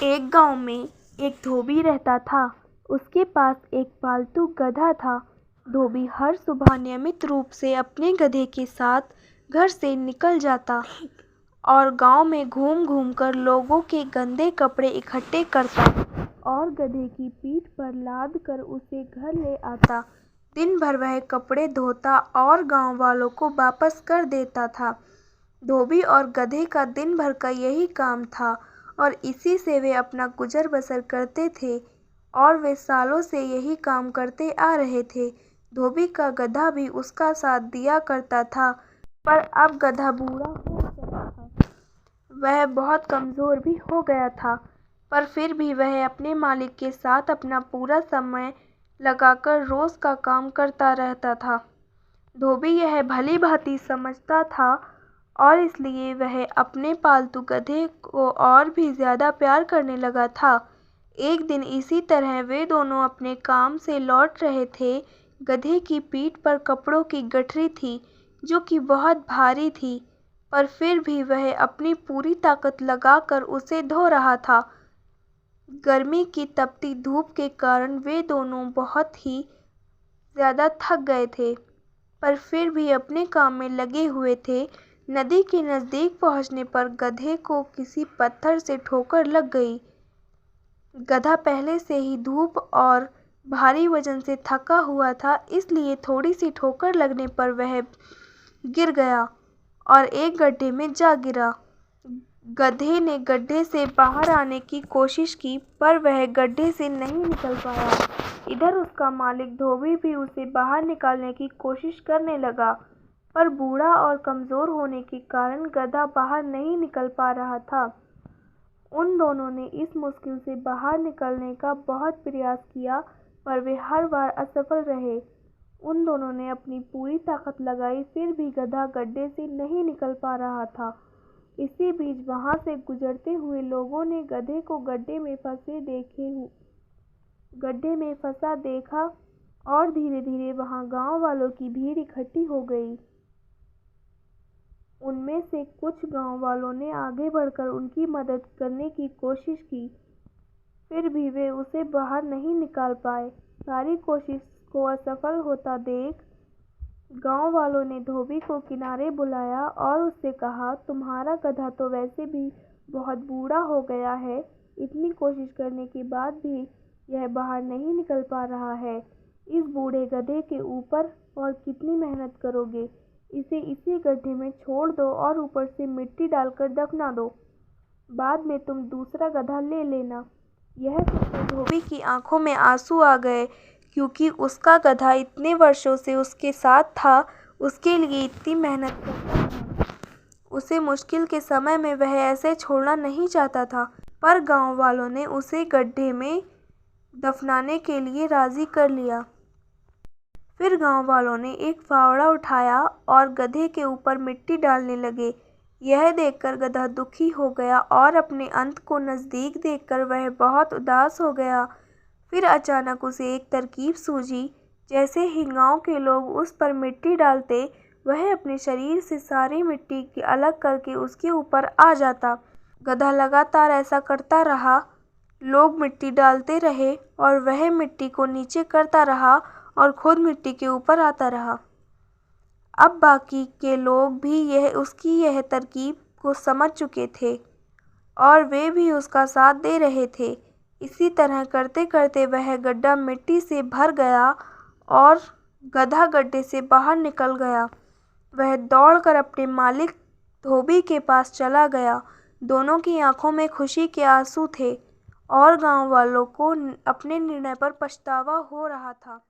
एक गांव में एक धोबी रहता था। उसके पास एक पालतू गधा था। धोबी हर सुबह नियमित रूप से अपने गधे के साथ घर से निकल जाता और गांव में घूम घूम कर लोगों के गंदे कपड़े इकट्ठे करता और गधे की पीठ पर लाद कर उसे घर ले आता। दिन भर वह कपड़े धोता और गांव वालों को वापस कर देता था। धोबी और गधे का दिन भर का यही काम था और इसी से वे अपना गुजर बसर करते थे और वे सालों से यही काम करते आ रहे थे। धोबी का गधा भी उसका साथ दिया करता था, पर अब गधा बूढ़ा हो चला था। वह बहुत कमज़ोर भी हो गया था, पर फिर भी वह अपने मालिक के साथ अपना पूरा समय लगाकर रोज़ का काम करता रहता था। धोबी यह भली भांति समझता था और इसलिए वह अपने पालतू गधे को और भी ज़्यादा प्यार करने लगा था। एक दिन इसी तरह वे दोनों अपने काम से लौट रहे थे। गधे की पीठ पर कपड़ों की गठरी थी जो कि बहुत भारी थी, पर फिर भी वह अपनी पूरी ताकत लगाकर उसे धो रहा था। गर्मी की तपती धूप के कारण वे दोनों बहुत ही ज़्यादा थक गए थे, पर फिर भी अपने काम में लगे हुए थे। नदी के नज़दीक पहुंचने पर गधे को किसी पत्थर से ठोकर लग गई। गधा पहले से ही धूप और भारी वजन से थका हुआ था, इसलिए थोड़ी सी ठोकर लगने पर वह गिर गया और एक गड्ढे में जा गिरा। गधे ने गड्ढे से बाहर आने की कोशिश की, पर वह गड्ढे से नहीं निकल पाया। इधर उसका मालिक धोबी भी उसे बाहर निकालने की कोशिश करने लगा, पर बूढ़ा और कमज़ोर होने के कारण गधा बाहर नहीं निकल पा रहा था। उन दोनों ने इस मुश्किल से बाहर निकलने का बहुत प्रयास किया, पर वे हर बार असफल रहे। उन दोनों ने अपनी पूरी ताकत लगाई, फिर भी गधा गड्ढे से नहीं निकल पा रहा था। इसी बीच वहां से गुजरते हुए लोगों ने गधे को गड्ढे में फंसा देखा और धीरे धीरे वहां गांव वालों की भीड़ इकट्ठी हो गई। उनमें से कुछ गांव वालों ने आगे बढ़कर उनकी मदद करने की कोशिश की, फिर भी वे उसे बाहर नहीं निकाल पाए। सारी कोशिश को असफल होता देख गांव वालों ने धोबी को किनारे बुलाया और उससे कहा, तुम्हारा गधा तो वैसे भी बहुत बूढ़ा हो गया है, इतनी कोशिश करने के बाद भी यह बाहर नहीं निकल पा रहा है। इस बूढ़े गधे के ऊपर और कितनी मेहनत करोगे? इसे इसी गड्ढे में छोड़ दो और ऊपर से मिट्टी डालकर दफना दो। बाद में तुम दूसरा गधा ले लेना। यह सुनकर धोबी की आंखों में आंसू आ गए, क्योंकि उसका गधा इतने वर्षों से उसके साथ था, उसके लिए इतनी मेहनत करता था। उसे मुश्किल के समय में वह ऐसे छोड़ना नहीं चाहता था, पर गांव वालों ने उसे गड्ढे में दफनाने के लिए राजी कर लिया। फिर गांव वालों ने एक फावड़ा उठाया और गधे के ऊपर मिट्टी डालने लगे। यह देखकर गधा दुखी हो गया और अपने अंत को नज़दीक देखकर वह बहुत उदास हो गया। फिर अचानक उसे एक तरकीब सूझी। जैसे ही गांव के लोग उस पर मिट्टी डालते, वह अपने शरीर से सारी मिट्टी की अलग करके उसके ऊपर आ जाता। गधा लगातार ऐसा करता रहा। लोग मिट्टी डालते रहे और वह मिट्टी को नीचे करता रहा और खुद मिट्टी के ऊपर आता रहा। अब बाकी के लोग भी उसकी यह तरकीब को समझ चुके थे और वे भी उसका साथ दे रहे थे। इसी तरह करते करते वह गड्ढा मिट्टी से भर गया और गधा गड्ढे से बाहर निकल गया। वह दौड़कर अपने मालिक धोबी के पास चला गया। दोनों की आंखों में खुशी के आंसू थे और गांव वालों को अपने निर्णय पर पछतावा हो रहा था।